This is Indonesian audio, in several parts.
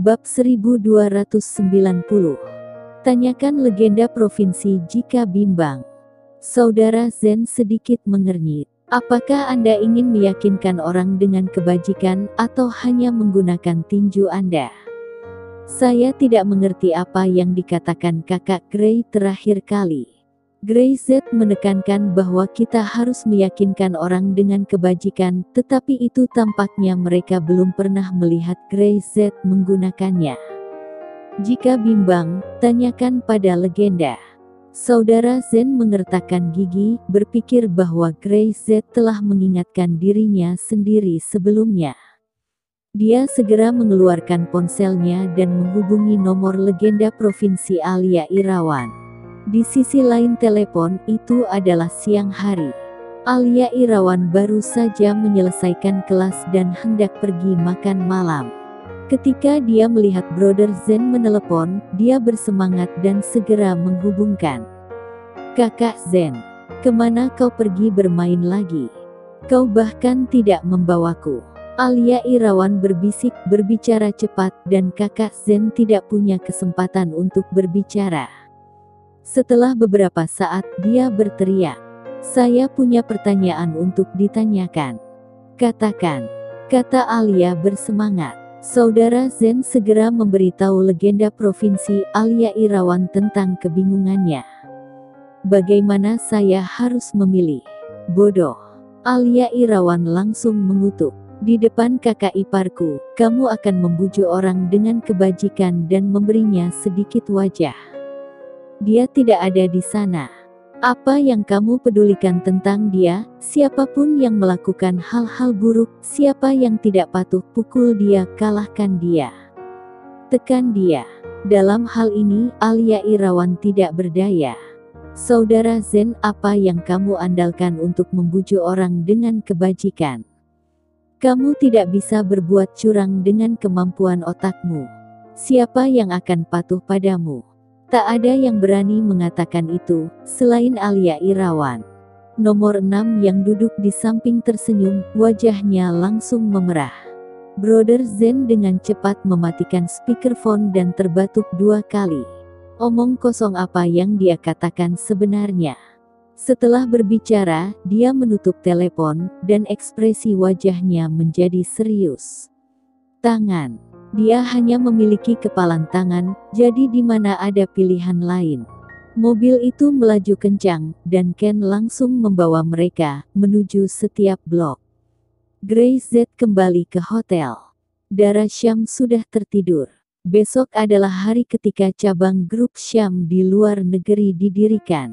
Bab 1290. Tanyakan legenda provinsi jika bimbang. Saudara Zen sedikit mengernyit. Apakah Anda ingin meyakinkan orang dengan kebajikan atau hanya menggunakan tinju Anda? Saya tidak mengerti apa yang dikatakan kakak Gray terakhir kali. Gray Z menekankan bahwa kita harus meyakinkan orang dengan kebajikan, tetapi itu tampaknya mereka belum pernah melihat Gray Z menggunakannya. Jika bimbang, tanyakan pada legenda. Saudara Zen mengertakkan gigi, berpikir bahwa Gray Z telah mengingatkan dirinya sendiri sebelumnya. Dia segera mengeluarkan ponselnya dan menghubungi nomor legenda provinsi Alia Irawan. Di sisi lain telepon itu adalah siang hari. Alia Irawan baru saja menyelesaikan kelas dan hendak pergi makan malam. Ketika dia melihat Brother Zen menelepon, dia bersemangat dan segera menghubungkan. Kakak Zen, kemana kau pergi bermain lagi? Kau bahkan tidak membawaku. Alia Irawan berbisik, berbicara cepat, dan kakak Zen tidak punya kesempatan untuk berbicara. Setelah beberapa saat, dia berteriak. Saya punya pertanyaan untuk ditanyakan. Katakan, kata Alia bersemangat. Saudara Zen segera memberitahu legenda provinsi Alia Irawan tentang kebingungannya. Bagaimana saya harus memilih? Bodoh. Alia Irawan langsung mengutuk. Di depan kakak iparku, kamu akan membujuk orang dengan kebajikan dan memberinya sedikit wajah. Dia tidak ada di sana. Apa yang kamu pedulikan tentang dia? Siapapun yang melakukan hal-hal buruk, siapa yang tidak patuh, pukul dia, kalahkan dia. Tekan dia. Dalam hal ini, Alia Irawan tidak berdaya. Saudara Zen, apa yang kamu andalkan untuk membujuk orang dengan kebajikan? Kamu tidak bisa berbuat curang dengan kemampuan otakmu. Siapa yang akan patuh padamu? Tak ada yang berani mengatakan itu, selain Alia Irawan. Nomor 6 yang duduk di samping tersenyum, wajahnya langsung memerah. Brother Zen dengan cepat mematikan speakerphone dan terbatuk 2 kali. Omong kosong apa yang dia katakan sebenarnya? Setelah berbicara, dia menutup telepon, dan ekspresi wajahnya menjadi serius. Tangan. Dia hanya memiliki kepalan tangan, jadi di mana ada pilihan lain. Mobil itu melaju kencang, dan Ken langsung membawa mereka menuju setiap blok. Gray Z kembali ke hotel. Dara Syam sudah tertidur. Besok adalah hari ketika cabang grup Syam di luar negeri didirikan.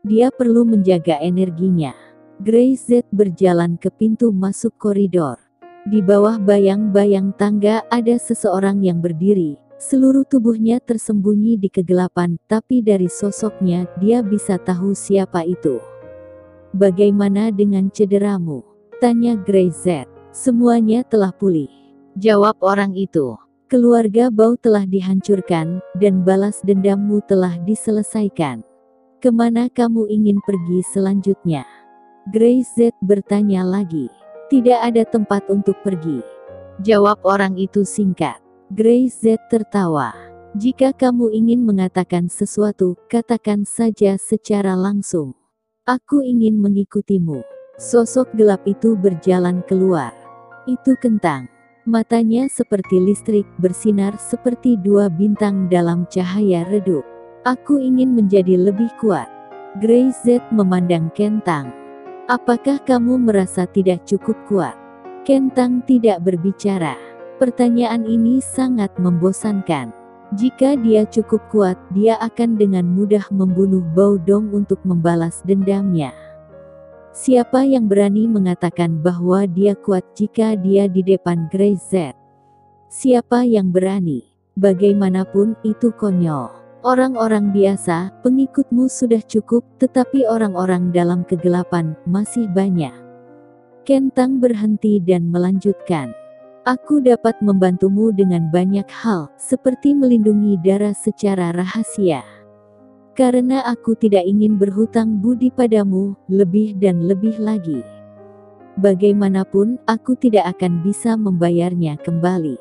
Dia perlu menjaga energinya. Gray Z berjalan ke pintu masuk koridor. Di bawah bayang-bayang tangga ada seseorang yang berdiri. Seluruh tubuhnya tersembunyi di kegelapan, tapi dari sosoknya dia bisa tahu siapa itu. Bagaimana dengan cederamu? Tanya Gray Z. Semuanya telah pulih. Jawab orang itu. Keluarga Bau telah dihancurkan, dan balas dendammu telah diselesaikan. Kemana kamu ingin pergi selanjutnya? Gray Z bertanya lagi. Tidak ada tempat untuk pergi. Jawab orang itu singkat. Gray Z tertawa. Jika kamu ingin mengatakan sesuatu, katakan saja secara langsung. Aku ingin mengikutimu. Sosok gelap itu berjalan keluar. Itu kentang. Matanya seperti listrik, bersinar seperti 2 bintang dalam cahaya redup. Aku ingin menjadi lebih kuat. Gray Z memandang kentang. Apakah kamu merasa tidak cukup kuat? Kentang tidak berbicara. Pertanyaan ini sangat membosankan. Jika dia cukup kuat, dia akan dengan mudah membunuh Bau Dong untuk membalas dendamnya. Siapa yang berani mengatakan bahwa dia kuat jika dia di depan Gray Z? Siapa yang berani? Bagaimanapun, itu konyol. Orang-orang biasa, pengikutmu sudah cukup, tetapi orang-orang dalam kegelapan masih banyak. Kentang berhenti dan melanjutkan. Aku dapat membantumu dengan banyak hal, seperti melindungi Dara secara rahasia. Karena aku tidak ingin berhutang budi padamu, lebih dan lebih lagi. Bagaimanapun, aku tidak akan bisa membayarnya kembali.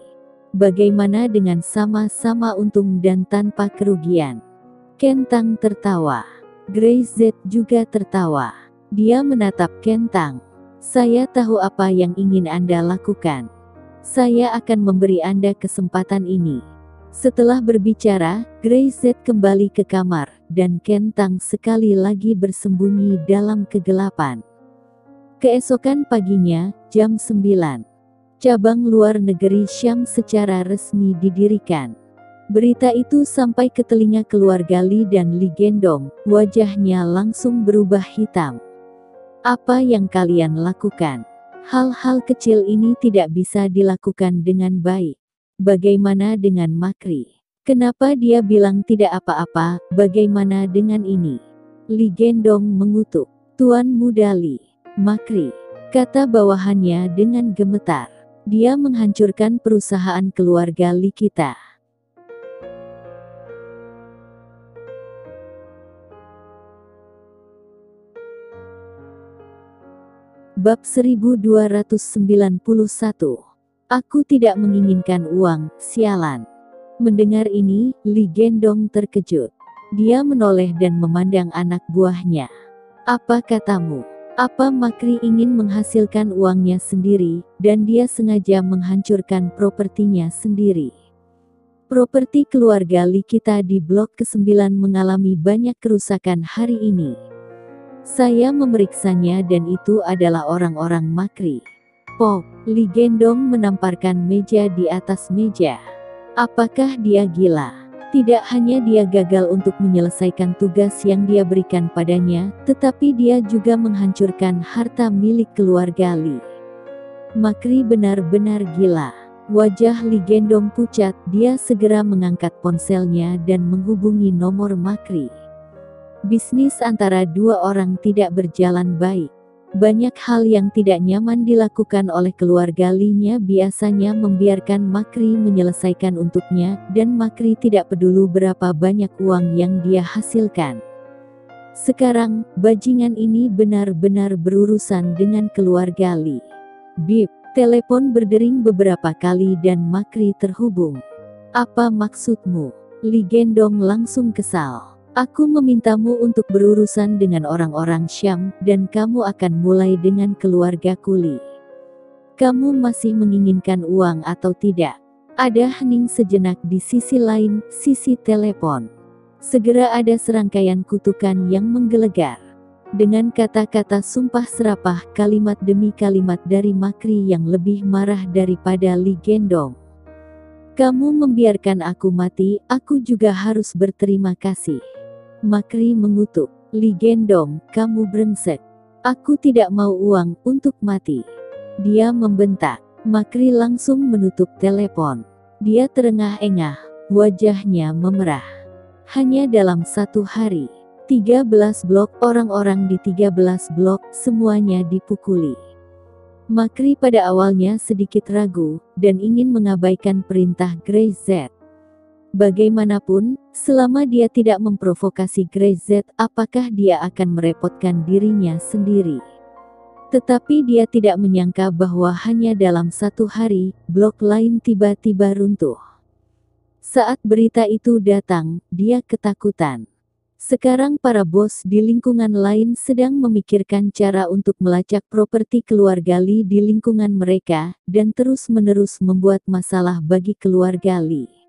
Bagaimana dengan sama-sama untung dan tanpa kerugian? Kentang tertawa. Grey Z juga tertawa. Dia menatap Kentang. Saya tahu apa yang ingin Anda lakukan. Saya akan memberi Anda kesempatan ini. Setelah berbicara, Grey Z kembali ke kamar, dan Kentang sekali lagi bersembunyi dalam kegelapan. Keesokan paginya, jam 9. Cabang luar negeri Syam secara resmi didirikan. Berita itu sampai ke telinga keluarga Li dan Li Gendong, wajahnya langsung berubah hitam. Apa yang kalian lakukan? Hal-hal kecil ini tidak bisa dilakukan dengan baik. Bagaimana dengan Makri? Kenapa dia bilang tidak apa-apa? Bagaimana dengan ini? Li Gendong mengutuk. Tuan Muda Li. Makri, kata bawahannya dengan gemetar. Dia menghancurkan perusahaan keluarga Li kita. Bab 1291. Aku tidak menginginkan uang, sialan. Mendengar ini, Li Gendong terkejut. Dia menoleh dan memandang anak buahnya. Apa katamu? Apa Makri ingin menghasilkan uangnya sendiri, dan dia sengaja menghancurkan propertinya sendiri? Properti keluarga Li kita di blok ke-9 mengalami banyak kerusakan hari ini. Saya memeriksanya dan itu adalah orang-orang Makri. Pop, Li Gendong menamparkan meja di atas meja. Apakah dia gila? Tidak hanya dia gagal untuk menyelesaikan tugas yang dia berikan padanya, tetapi dia juga menghancurkan harta milik keluarga Li. Makri benar-benar gila. Wajah Li Gendong pucat, dia segera mengangkat ponselnya dan menghubungi nomor Makri. Bisnis antara dua orang tidak berjalan baik. Banyak hal yang tidak nyaman dilakukan oleh keluarga Li-nya, biasanya membiarkan Makri menyelesaikan untuknya, dan Makri tidak peduli berapa banyak uang yang dia hasilkan. Sekarang, bajingan ini benar-benar berurusan dengan keluarga Li. Bip, telepon berdering beberapa kali dan Makri terhubung. Apa maksudmu? Li Gendong langsung kesal. Aku memintamu untuk berurusan dengan orang-orang Syam, dan kamu akan mulai dengan keluarga Kuli. Kamu masih menginginkan uang atau tidak? Ada hening sejenak di sisi lain, sisi telepon. Segera ada serangkaian kutukan yang menggelegar. Dengan kata-kata sumpah serapah, kalimat demi kalimat dari Makri yang lebih marah daripada Li Gendong. Kamu membiarkan aku mati, aku juga harus berterima kasih. Makri mengutuk. Li Gendong, kamu brengsek. Aku tidak mau uang untuk mati. Dia membentak. Makri langsung menutup telepon. Dia terengah-engah, wajahnya memerah. Hanya dalam satu hari, 13 blok, orang-orang di 13 blok, semuanya dipukuli. Makri pada awalnya sedikit ragu, dan ingin mengabaikan perintah Grey Z. Bagaimanapun, selama dia tidak memprovokasi Grey Z, apakah dia akan merepotkan dirinya sendiri? Tetapi dia tidak menyangka bahwa hanya dalam satu hari, blok lain tiba-tiba runtuh. Saat berita itu datang, dia ketakutan. Sekarang para bos di lingkungan lain sedang memikirkan cara untuk melacak properti keluarga Li di lingkungan mereka, dan terus-menerus membuat masalah bagi keluarga Li.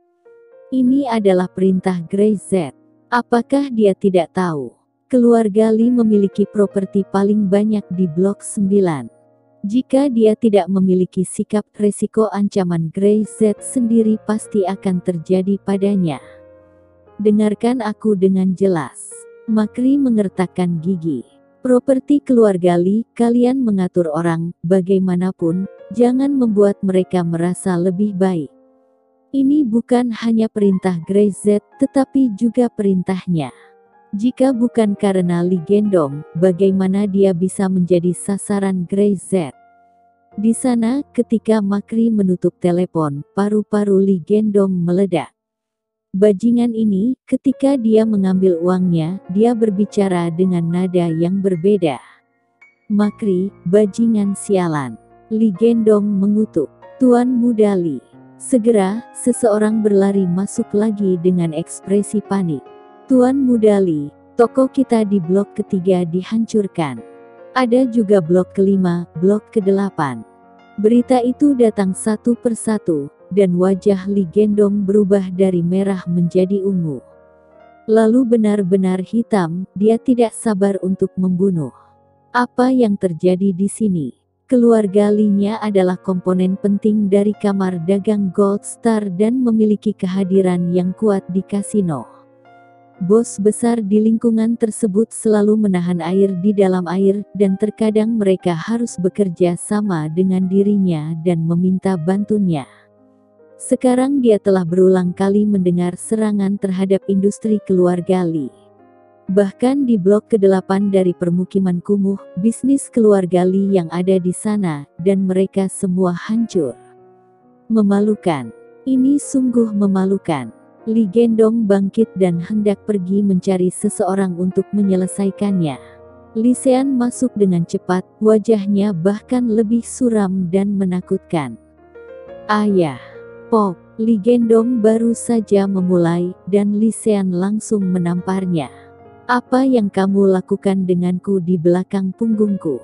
Ini adalah perintah Grey Z. Apakah dia tidak tahu? Keluarga Li memiliki properti paling banyak di blok 9. Jika dia tidak memiliki sikap, resiko ancaman Grey Z sendiri pasti akan terjadi padanya. Dengarkan aku dengan jelas. Makri mengertakkan gigi. Properti keluarga Li, kalian mengatur orang, bagaimanapun, jangan membuat mereka merasa lebih baik. Ini bukan hanya perintah Grey Z, tetapi juga perintahnya. Jika bukan karena Li Gendong, bagaimana dia bisa menjadi sasaran Grey Z? Di sana, ketika Makri menutup telepon, paru-paru Li Gendong meledak. Bajingan ini, ketika dia mengambil uangnya, dia berbicara dengan nada yang berbeda. Makri, bajingan sialan. Li Gendong mengutuk. Tuan Muda Li. Segera, seseorang berlari masuk lagi dengan ekspresi panik. Tuan Muda Li, toko kita di blok ketiga dihancurkan. Ada juga blok kelima, blok ke-8. Berita itu datang satu persatu, dan wajah Li Gendong berubah dari merah menjadi ungu. Lalu benar-benar hitam, dia tidak sabar untuk membunuh. Apa yang terjadi di sini? Keluarga Li-nya adalah komponen penting dari kamar dagang Gold Star dan memiliki kehadiran yang kuat di kasino. Bos besar di lingkungan tersebut selalu menahan air di dalam air, dan terkadang mereka harus bekerja sama dengan dirinya dan meminta bantuannya. Sekarang dia telah berulang kali mendengar serangan terhadap industri keluarga Li. Bahkan di blok ke-8 dari permukiman kumuh, bisnis keluarga Li yang ada di sana, dan mereka semua hancur. Memalukan. Ini sungguh memalukan. Li Gendong bangkit dan hendak pergi mencari seseorang untuk menyelesaikannya. Li Sean masuk dengan cepat, wajahnya bahkan lebih suram dan menakutkan. Ayah. Pop. Li Gendong baru saja memulai, dan Li Sean langsung menamparnya. Apa yang kamu lakukan denganku di belakang punggungku?